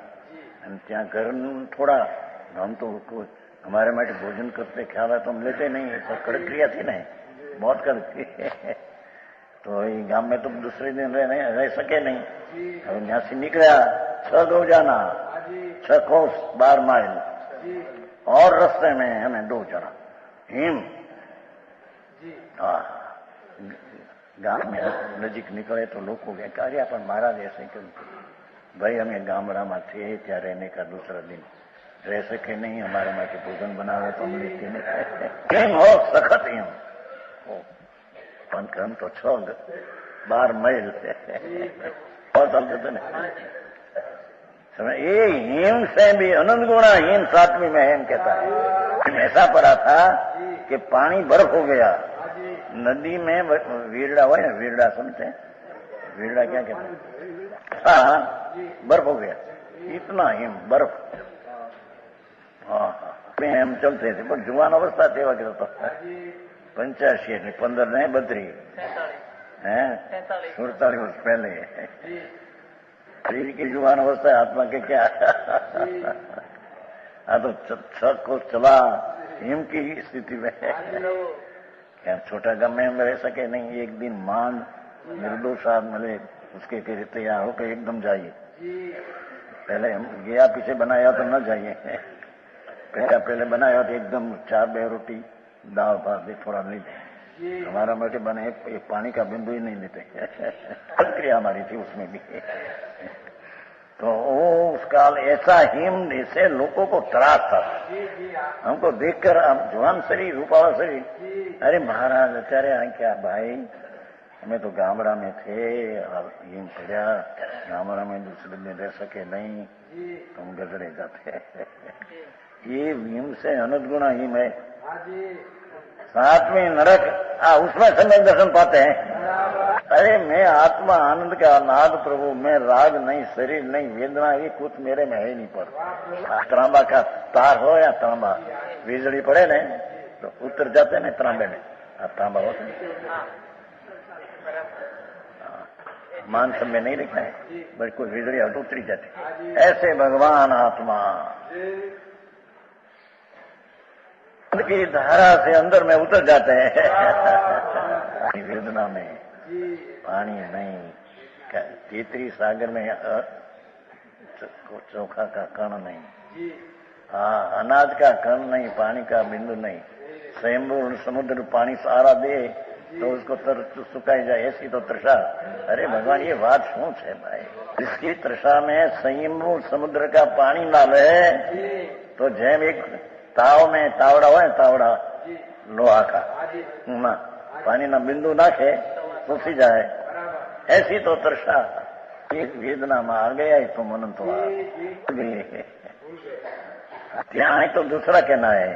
त्या घर थोड़ा हम तो हमारे માટે भोजन करते ख्याल है तो हम लेते नहीं, तो कड़क्रिया थी नहीं, बहुत कड़की तो ये गांव में तो दूसरे दिन रह सके नहीं। अब यहाँ से निकला 6 गौजाना, 6 कोस 12 माइल, और रास्ते में हमें 2 जना हिम। गांव में नजीक निकले तो लोग को गए कार्य पर महाराज ऐसे क्यों? भाई हमें गामड़ा में थे ત્યાં रहने का दूसरा दिन रह सके नहीं, हमारे માટે भोजन बनावे तो हम लेते नहीं हो सखत हिम हम तो 6-12 माइल बहुत अलग समय। ये हिम से भी अनंत गुणा हिम 7वीं में हिम कहता है। ऐसा पड़ा था कि पानी बर्फ हो गया, नदी में वीरड़ा हुआ ना, वीरड़ा सुनते हैं, वीरड़ा क्या कहते हैं? हाँ, बर्फ हो गया, इतना हिम बर्फ। हाँ, हम चलते थे पर जुवान अवस्था थे वगैरह तो 85 ने 15 नहीं 32 है 47 वर्ष पहले शरीर की जुबान अवस्था है, आत्मा के क्या हाँ तो 6 को चला हिम की स्थिति में क्या छोटा गम में हम रह सके नहीं। एक दिन मान निर्दोष मिले, उसके फिर तैयार होकर एकदम जाइए, पहले हम गया पीछे बनाया तो न जाइए, पहले बनाया तो एकदम 4 2 रोटी दाल भात भी थोड़ा लीजिए, हमारा मटे बने एक पानी का बिंदु ही नहीं लेते प्रक्रिया हमारी थी उसमें भी। तो उस काल ऐसा हिम से लोगों को त्रास था, हमको देखकर अब जवान शरीर रूपाला शरीर, अरे महाराज अचारे क्या भाई, हमें तो गामड़ा में थे, हिम पड़ा गामड़ा में दूसरे दिन रह सके नहीं, तुम गजरे जाते ये हिम से अनंत गुणा हिम है। 7वीं नरक उसमें सम्यक दर्शन पाते हैं। अरे मैं आत्मा आनंद का नाद प्रभु, मैं राग नहीं, शरीर नहीं, वेदना ये कुछ मेरे में है नहीं। पर तांबा का तार हो या तांबा बिजली पड़े ने तो उतर जाते ने तांबे में, तांबा होते मानस में नहीं लिखा है, बस कोई बिजली हट उतरी जाती। ऐसे भगवान आत्मा की धारा से अंदर में उतर जाते हैं वेदना में। पानी नहीं, 33 सागर में चोखा का कण नहीं, हाँ अनाज का कण नहीं, पानी का बिंदु नहीं, स्वयं समुद्र पानी सारा दे तो उसको सुखाई जाए ऐसी तो तृषा। अरे भगवान ये बात શું છે भाई? इसकी तृषा में संयम समुद्र का पानी डाले तो જેમ एक ताव में तावड़ा हो तावड़ा लोहा का पानी ना बिंदु नाखे सूखी जाए ऐसी तो तृषा। एक वेदना में आ गया तो मन तो ત્યાં तो दूसरा कहना है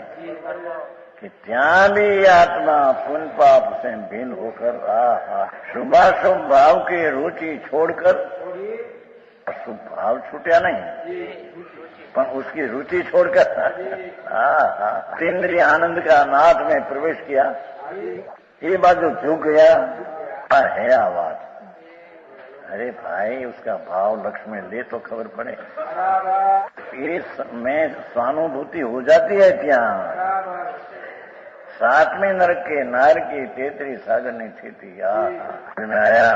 कि ત્યાં भी आत्मा पुण्य पाप से भिन्न होकर शुभाशुभ भाव की रुचि छोड़कर, शुभ भाव छूटा नहीं पर उसकी रुचि छोड़कर इंद्रिय आनंद का नाथ में प्रवेश किया। ये बाजू झुक गया है आवाज। अरे भाई उसका भाव लक्ष्य में ले तो खबर पड़े। में स्वानुभूति हो जाती है क्या? सातवें नरक के नार की तेतरी सागर नहीं थी आया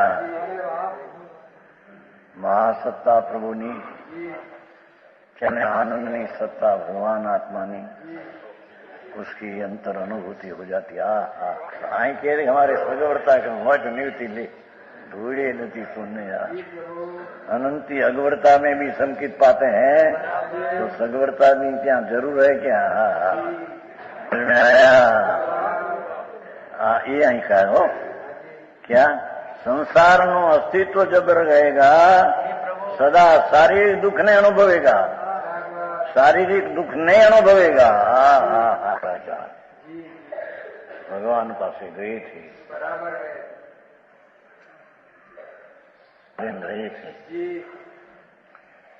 महासत्ता प्रभुनी चने आनंदनी सत्ता भगवान आत्मानी उसकी अंतर अनुभूति हो जाती। आई कह रही हमारे सगवरता का मठ निवती ले धूड़े नती सुनने अनंती अगवरता में भी संकित पाते हैं तो सगवरता भी क्या जरूर है क्या? ये અહીં કહો क्या संसार नो अस्तित्व जब रहेगा सदा शारीरिक दुख नहीं अनुभवेगा, शारीरिक दुख नहीं अनुभवेगा। भगवान पासे गई थी रहे थे।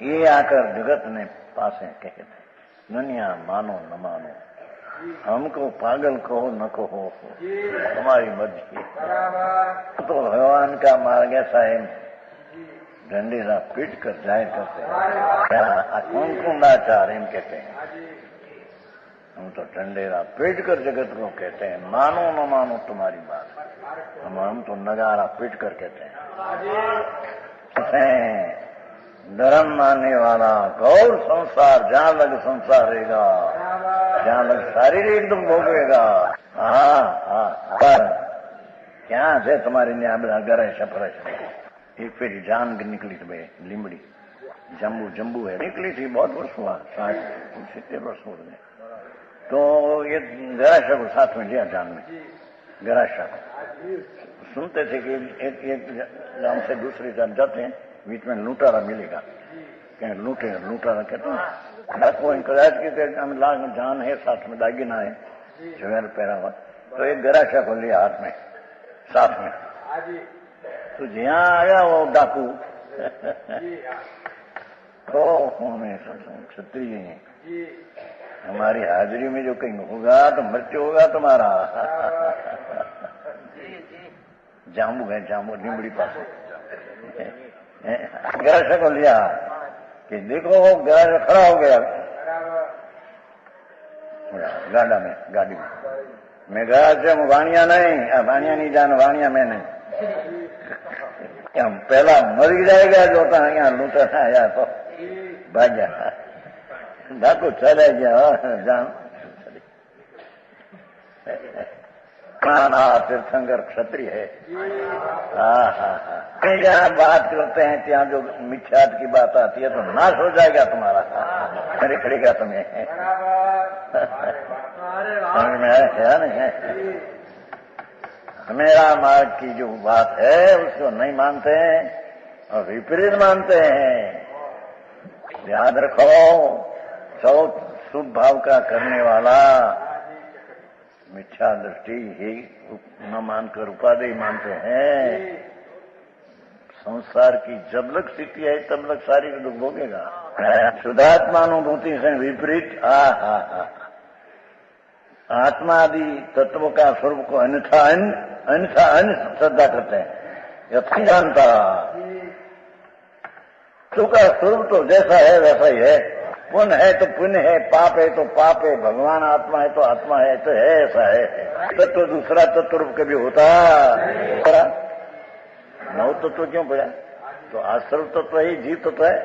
ये आकर जगत ने पासे कहे थे दुनिया मानो न मानो हमको पागल कहो न कहो हमारी मर्जी। तो भगवान का मार्ग ऐसा है डंडीरा पीट कर जाए करते कौन कुंडाचार हम कहते हैं। हम तो डंडेरा पीट कर जगत को कहते हैं मानो न मानो तुम्हारी बात। हम तो नगारा पीट कर कहते हैं धर्म मानने वाला गौर संसार जहां लग संसार रहेगा जहां लग शारीरिक दुख भोगेगा। पर क्या है तुम्हारी न्याय गरे सफर एक फेरी जान निकली थी लीमड़ी जम्बू जम्बू है निकली थी बहुत वर्ष हुआ 60-70 वर्ष हो गए। तो ये गराशा को साथ में लिया जान में गराशा को सुनते थे कि एक जान से दूसरी जान जाते हैं बीच में लूटारा मिलेगा कहीं लूटारा कहते हैं डाकू इंकराज की लाख जान है साथ में दागिना है जवेर पहरा हुआ। तो एक गराशा को लिया हाथ में साथ में तो जहाँ आया वो डाकू तो हमें क्षत्रिय हैं हमारी हाजिरी में जो कहीं होगा तो मृत्यु होगा तुम्हारा। जामू है जामू नीमड़ी पास गराशा को लिया कि देखो वो गराशा खड़ा हो गया गाड़ा में गाड़ी में मैं गया से वाणिया नहीं जान वाणिया में नहीं हम पहला मर जाएगा जो था यहाँ लूटा आया तो भाग गया डाकू चले गया जान प्राणा तीर्थंकर क्षत्रिय है। कहीं जहाँ बात करते हैं ત્યાં जो मिथ्यात की बात आती है तो नाश हो जाएगा तुम्हारा मेरे खड़ेगा तुम्हें समझ में आया नहीं है। मेरा मार्ग की जो बात है उसको नहीं मानते हैं और विपरीत मानते हैं। याद रखो सब शुभ भाव का करने वाला मिथ्या दृष्टि ही न मानकर उपाधि मानते हैं। संसार की जब लग स्थिति है तब लग शारीरिक दुख भोगेगा। शुद्धात्मानुभूति से विपरीत आत्मा आदि तत्वों का स्वरूप को अन्यथा अन्य श्रद्धा करते हैं। यथी जानता उसका स्वरूप तो जैसा है वैसा ही है। पुण्य है तो पुण्य है पाप है तो पाप है भगवान आत्मा है तो आत्मा है तो है ऐसा है। तत्व दूसरा तत्व रूप कभी होता नौ तत्व क्यों पड़ा? तो आश्रव तत्व ही जीव तत्व है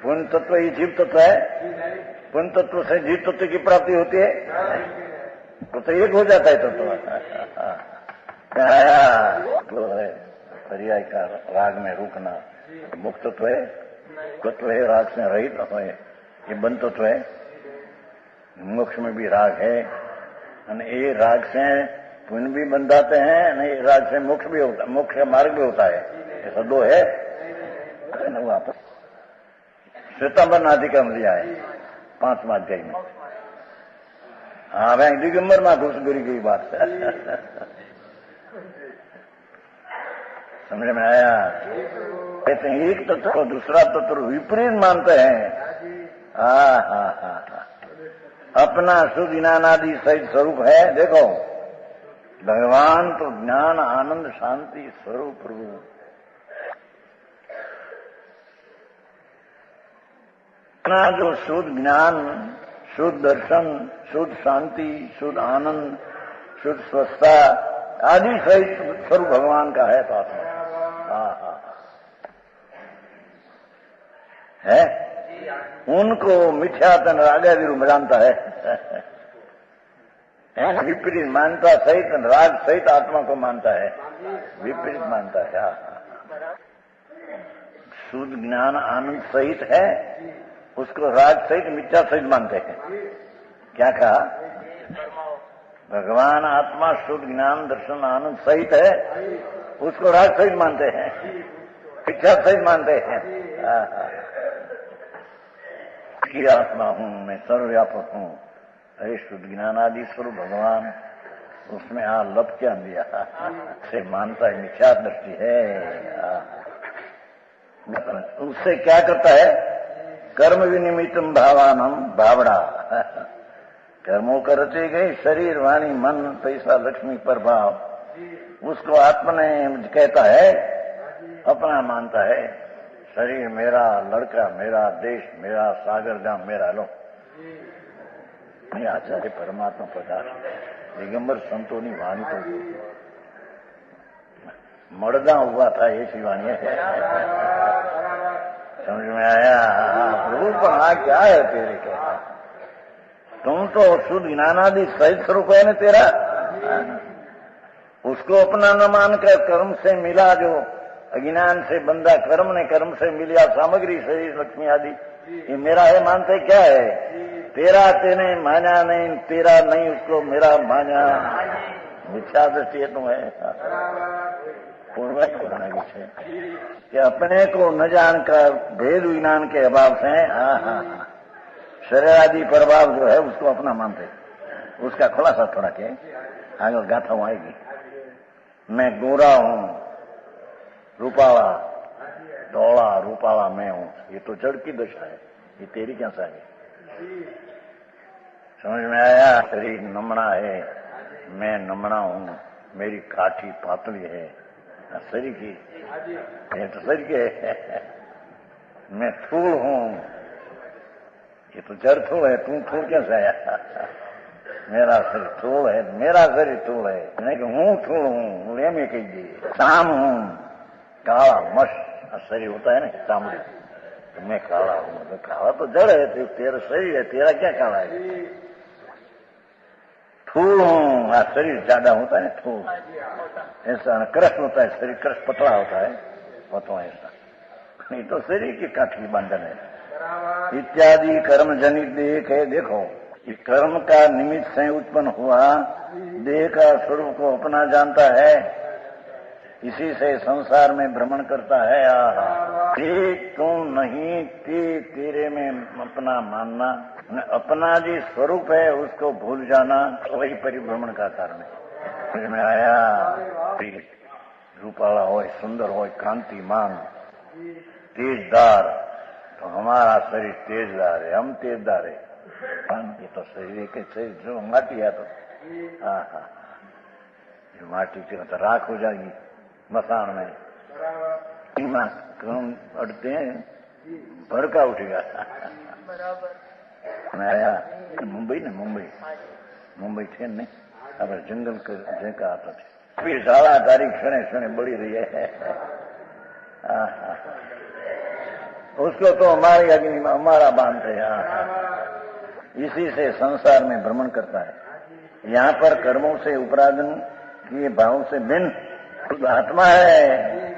पुण्य तत्व ही जीव तत्व है। पुण्य तत्व से जीव तत्व की प्राप्ति होती है। तो एक हो जाता है तत्व। तो है पर्याय का राग में रुकना मुक्त तत्व है, तत्व है राग से रहित तो है, ये बंद तत्व है। मोक्ष में भी राग है, ये राग से पुण्य भी बंधाते हैं, नहीं राग से मोक्ष भी होता, मोक्ष का मार्ग भी होता है। ऐसा दो है। वापस श्वेतांबर नाधिकम लिया है 5वां अध्याय में। हाँ भाई दिगंबर में घुस गई बात समझ में आया? कहते हैं एक तत्व को दूसरा तत्व विपरीत मानते हैं। हाँ, अपना शुद्ध ज्ञानादि सहित स्वरूप है। देखो भगवान तो ज्ञान आनंद शांति स्वरूप प्रभु। अपना जो शुद्ध ज्ञान, शुद्ध दर्शन, शुद्ध शांति, शुद्ध आनंद, शुद्ध स्वस्थता आदि सहित स्वरूप भगवान का है तो आत्मा। है उनको मिथ्यातन रागादि रूप जानता है। विपरीत मानता सहित राग सहित आत्मा को मानता है, विपरीत मानता है। शुद्ध ज्ञान आनंद सहित है, उसको राग सहित मिथ्या सहित मानते हैं। क्या कहा? भगवान आत्मा शुद्ध ज्ञान दर्शन आनंद सहित है, उसको राग सहित मानते हैं, मिथ्या सहित मानते हैं। की आत्मा हूं मैं, सर्वव्यापक हूं। अरे शुद्ध ज्ञान आदि स्वरूप भगवान, उसमें लप क्या दिया से मानता है, मिथ्या दृष्टि है। उससे क्या करता है? कर्म विनिमितम भावानम भावड़ा। कर्मों का रचे गए शरीर वाणी मन पैसा लक्ष्मी प्रभाव, उसको आत्मा ने कहता है, अपना मानता है। शरीर मेरा, लड़का मेरा, देश मेरा, सागर जाम मेरा। लो आचार्य परमात्मा प्रकाश दिगंबर संतों की वाणी तो मर्दा हुआ था, ऐसी वाणी है। समझ में आया? रूप क्या है तेरे? कहता तुम तो शुद्ध ज्ञानादि सहित स्वरूप है ना तेरा, उसको अपना न मानकर कर्म से मिला, जो अज्ञान से बंधा कर्म ने कर्म से मिलिया सामग्री शरीर लक्ष्मी आदि, ये मेरा है मानते क्या है? तेरा तेने माना नहीं, तेरा नहीं उसको मेरा माना। मिथ्या दृष्टि है तुम है कि अपने को न जानकर भेद विज्ञान के अभाव से शरीर आदि प्रभाव जो है उसको अपना मानते। उसका खुलासा थोड़ा के आगे गाथा आएगी। मैं गोरा हूं, रूपाला, धौला रूपाला मैं हूं, ये तो जड़ की दशा है, ये तेरी क्या सा है? समझ में आया? शरीर नमना है, मैं नमना हूं, मेरी काठी पातली है, शरीर की ये तो शरीर के। मैं थूल हूं, ये तो जड़ थूल है, तू थूल कैसे आया? मेरा शरीर थूल है, मेरा शरीर थूल है, नहीं कि हूं थूल हूं, ले में कहिए शाम हूं, काला मश शरीर होता है ना चामड़ी, तो मैं काला हूं। तो काला तो जड़ है, तो तेरा शरीर है, तेरा क्या काला है? थूल हूं, शरीर ज्यादा होता है थूल, ऐसा कृष्ण होता है, शरीर कृष्ण पतला होता है, पतला ऐसा नहीं तो शरीर की काठी बंधन है। इत्यादि कर्म जनित देह है। देखो ये कर्म का निमित्त से उत्पन्न हुआ देह का स्वरूप को अपना जानता है, इसी से संसार में भ्रमण करता है। तू नहीं तेरे में अपना मानना, अपना जो स्वरूप है उसको भूल जाना, वही परिभ्रमण का कारण है। में आया रूपाला हो, सुंदर हो, कांतिमान, तेजदार, तो हमारा शरीर तेजदार है, हम तेजदार है। ये तो शरीर के शरीर जो माटी है तो माटी तो राख हो जाएगी मसान में, कौन अड़ते हैं भड़का उठेगा। मैं आया मुंबई ने, मुंबई थे ने अब जंगल का आता थे, फिर सारा तारीख क्षणे बढ़ी रही है। उसको तो हमारी अग्नि हमारा बांधते हैं। इसी से संसार में भ्रमण करता है। यहाँ पर कर्मों से उपराधन किए भाव से भिन्न शुद्ध आत्मा है।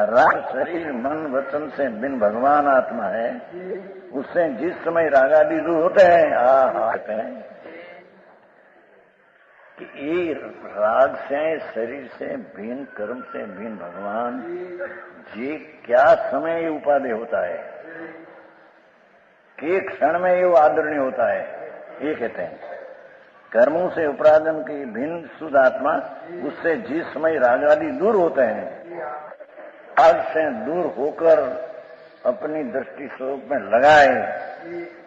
राग शरीर मन वचन से भिन्न भगवान आत्मा है। उससे जिस समय रागादि दूर होते हैं कि ये राग से शरीर से भिन्न कर्म से भिन्न भगवान जी क्या समय ये उपादेय होता है कि क्षण में ये आदरणीय होता है। ये कहते हैं कर्मों से उपराधन की भिन्न शुद्ध आत्मा उससे जिस समय रागादि दूर होते हैं राग से दूर होकर अपनी दृष्टि स्वरूप में लगाए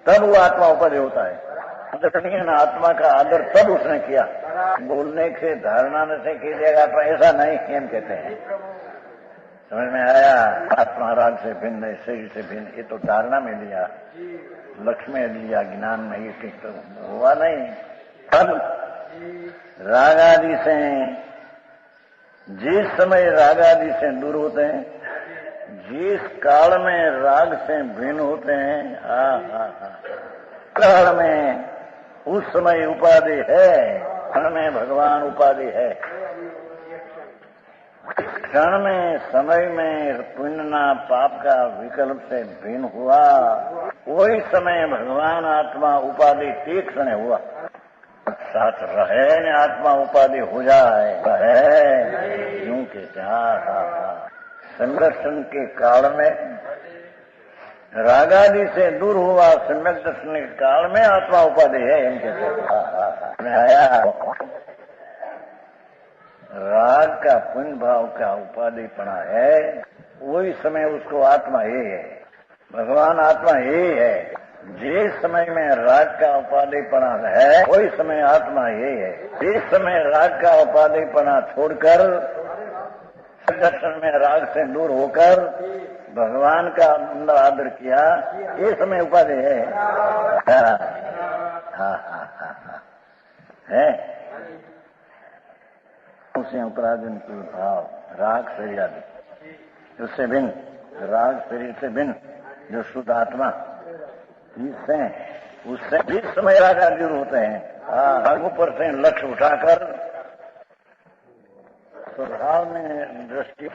तब वो आत्मा उपादेय होता है। आदरणीय आत्मा का आदर तब उसने किया। बोलने से धारणा से की जाएगा तो ऐसा नहीं एम कहते हैं। समझ में आया? आत्मा राग से भिन्न है शरीर से भिन्न ये तो धारणा में लिया लक्ष्य में लिया ज्ञान में ये तो हुआ नहीं। अब रागादि से जिस समय रागादि से दूर होते हैं जिस काल में राग से भिन्न होते हैं काल में उस समय उपाधि है। क्षण में भगवान उपाधि है। क्षण में समय में पुण्य पाप का विकल्प से भिन्न हुआ वही समय भगवान आत्मा उपाधि तीक्ष्ण हुआ। साथ रहे न आत्मा उपाधि हो जाए रहे यूं के संदर्शन के काल में रागादि से दूर हुआ सम्यक दर्शन के काल में आत्मा उपाधि है। इनके राग का पुण्य भाव का उपाधिपना है वही समय उसको आत्मा ये है। भगवान आत्मा ये है। जिस समय में राग का उपाधिपना है वही समय आत्मा ये है। जिस समय राग का उपाधिपना छोड़कर दर्शन में राग से दूर होकर भगवान का अंदर आदर किया ये समय उपाधि है। है उसे उपराधन की भाव राग शरीर आदि उससे भिन्न राग शरीर से भिन्न जो शुद्ध आत्मा जिससे उससे जिस समय राग आदि होते हैं ऊपर से लक्ष्य उठाकर स्वभाव में दृष्टि